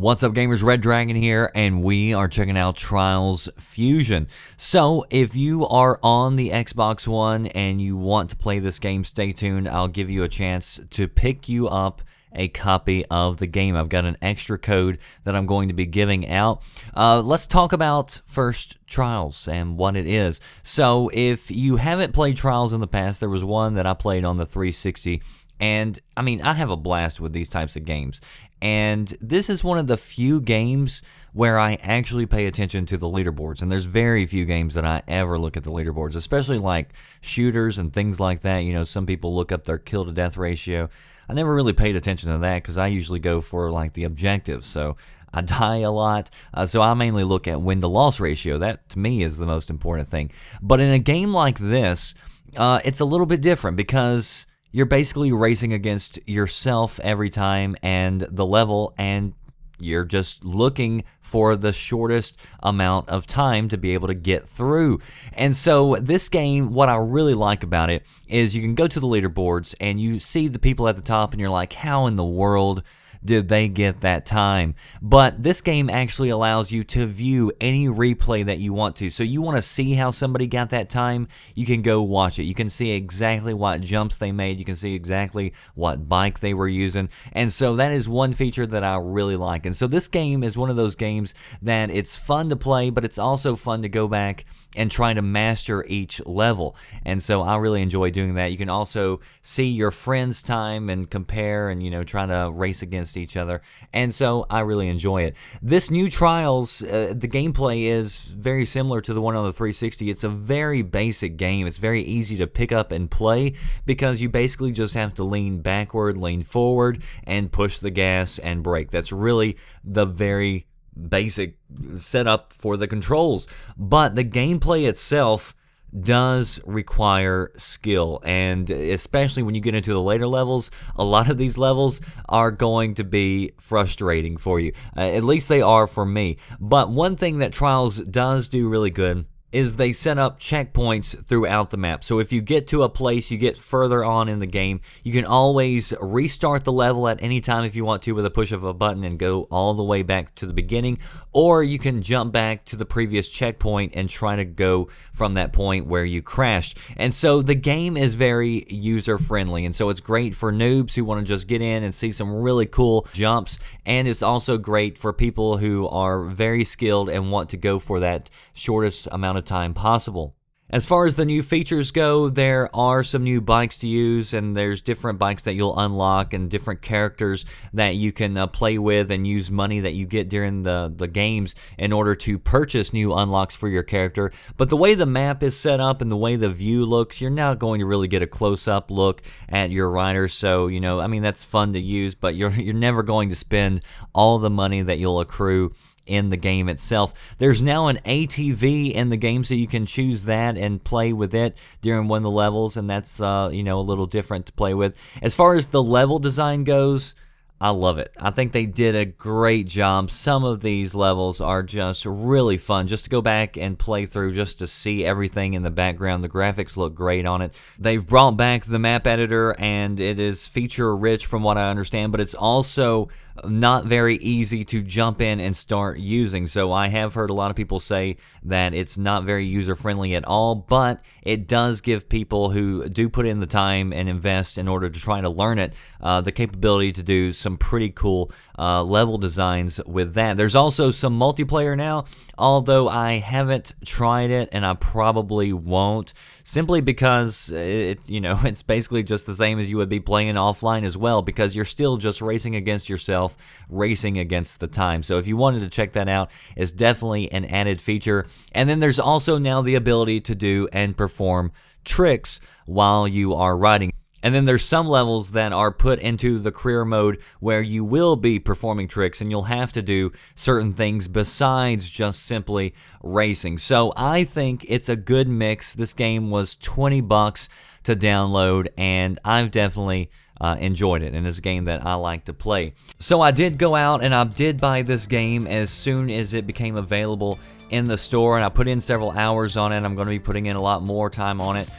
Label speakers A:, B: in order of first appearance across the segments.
A: What's up, gamers? Red Dragon here, and we are checking out Trials Fusion. So, if you are on the Xbox One and you want to play this game, stay tuned. I'll give you a chance to pick you up a copy of the game. I've got an extra code that I'm going to be giving out. Let's talk about first Trials and what it is. So, if you haven't played Trials in the past, there was one that I played on the 360. And, I mean, I have a blast with these types of games. And this is one of the few games where I actually pay attention to the leaderboards. And there's very few games that I ever look at the leaderboards, especially like shooters and things like that. You know, some people look up their kill-to-death ratio. I never really paid attention to that because I usually go for, like, the objectives. So I die a lot, so I mainly look at win-to-loss ratio. That, to me, is the most important thing. But in a game like this, it's a little bit different because you're basically racing against yourself every time and the level, and you're just looking for the shortest amount of time to be able to get through. And so this game, what I really like about it is you can go to the leaderboards and you see the people at the top and you're like, how in the world did they get that time? But this game actually allows you to view any replay that you want to. So you want to see how somebody got that time, you can go watch it. You can see exactly what jumps they made. You can see exactly what bike they were using. And so that is one feature that I really like. And so this game is one of those games that it's fun to play, but it's also fun to go back and try to master each level. And so I really enjoy doing that. You can also see your friends' time and compare and, you know, try to race against each other. And so I really enjoy it. This new Trials, the gameplay is very similar to the one on the 360. It's a very basic game. It's very easy to pick up and play because you basically just have to lean backward, lean forward, and push the gas and brake. That's really the very basic setup for the controls, but the gameplay itself does require skill, and especially when you get into the later levels, a lot of these levels are going to be frustrating for you. At least they are for me. But one thing that Trials does do really good is they set up checkpoints throughout the map. So if you get to a place, you get further on in the game, you can always restart the level at any time if you want to with a push of a button and go all the way back to the beginning, or you can jump back to the previous checkpoint and try to go from that point where you crashed. And so the game is very user-friendly, and so it's great for noobs who want to just get in and see some really cool jumps, and it's also great for people who are very skilled and want to go for that shortest amount of time possible. As far as the new features go, there are some new bikes to use, and there's different bikes that you'll unlock and different characters that you can play with and use money that you get during the games in order to purchase new unlocks for your character. But the way the map is set up and the way the view looks, you're not going to really get a close-up look at your riders. So, you know, I mean, that's fun to use, but you're never going to spend all the money that you'll accrue in the game itself. There's now an ATV in the game, so you can choose that and play with it during one of the levels, and that's you know, a little different to play with. As far as the level design goes, I love it. I think they did a great job. Some of these levels are just really fun just to go back and play through, just to see everything in the background. The graphics look great on it. They've brought back the map editor, and it is feature rich from what I understand, but it's also not very easy to jump in and start using. So I have heard a lot of people say that it's not very user-friendly at all, but it does give people who do put in the time and invest in order to try to learn it the capability to do some pretty cool level designs with that. There's also some multiplayer now, although I haven't tried it and I probably won't, simply because it's basically just the same as you would be playing offline as well, because you're still just racing against yourself, racing against the time. So if you wanted to check that out, it's definitely an added feature. And then there's also now the ability to do and perform tricks while you are riding. And then there's some levels that are put into the career mode where you will be performing tricks and you'll have to do certain things besides just simply racing. So I think it's a good mix. This game was $20 to download, and I've definitely enjoyed it, and it's a game that I like to play. So I did go out and I did buy this game as soon as it became available in the store, and I put in several hours on it. I'm going to be putting in a lot more time on it,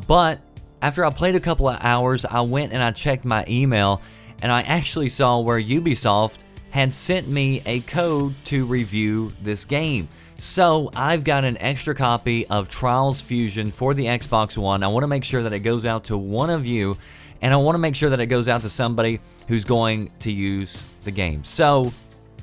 A: but after I played a couple of hours, I went and I checked my email, and I actually saw where Ubisoft had sent me a code to review this game. So I've got an extra copy of Trials Fusion for the Xbox One. I want to make sure that it goes out to one of you, and I want to make sure that it goes out to somebody who's going to use the game. So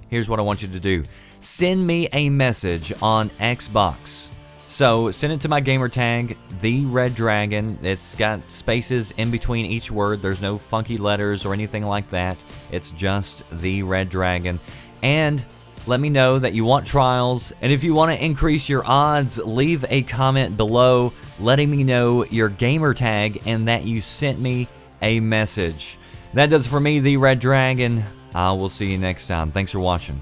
A: here's what I want you to do. Send me a message on Xbox. So send it to my gamer tag, The Red Dragon. It's got spaces in between each word. There's no funky letters or anything like that. It's just The Red Dragon. And let me know that you want Trials. And if you want to increase your odds, leave a comment below letting me know your gamer tag and that you sent me a message. That does it for me, The Red Dragon. I will see you next time. Thanks for watching.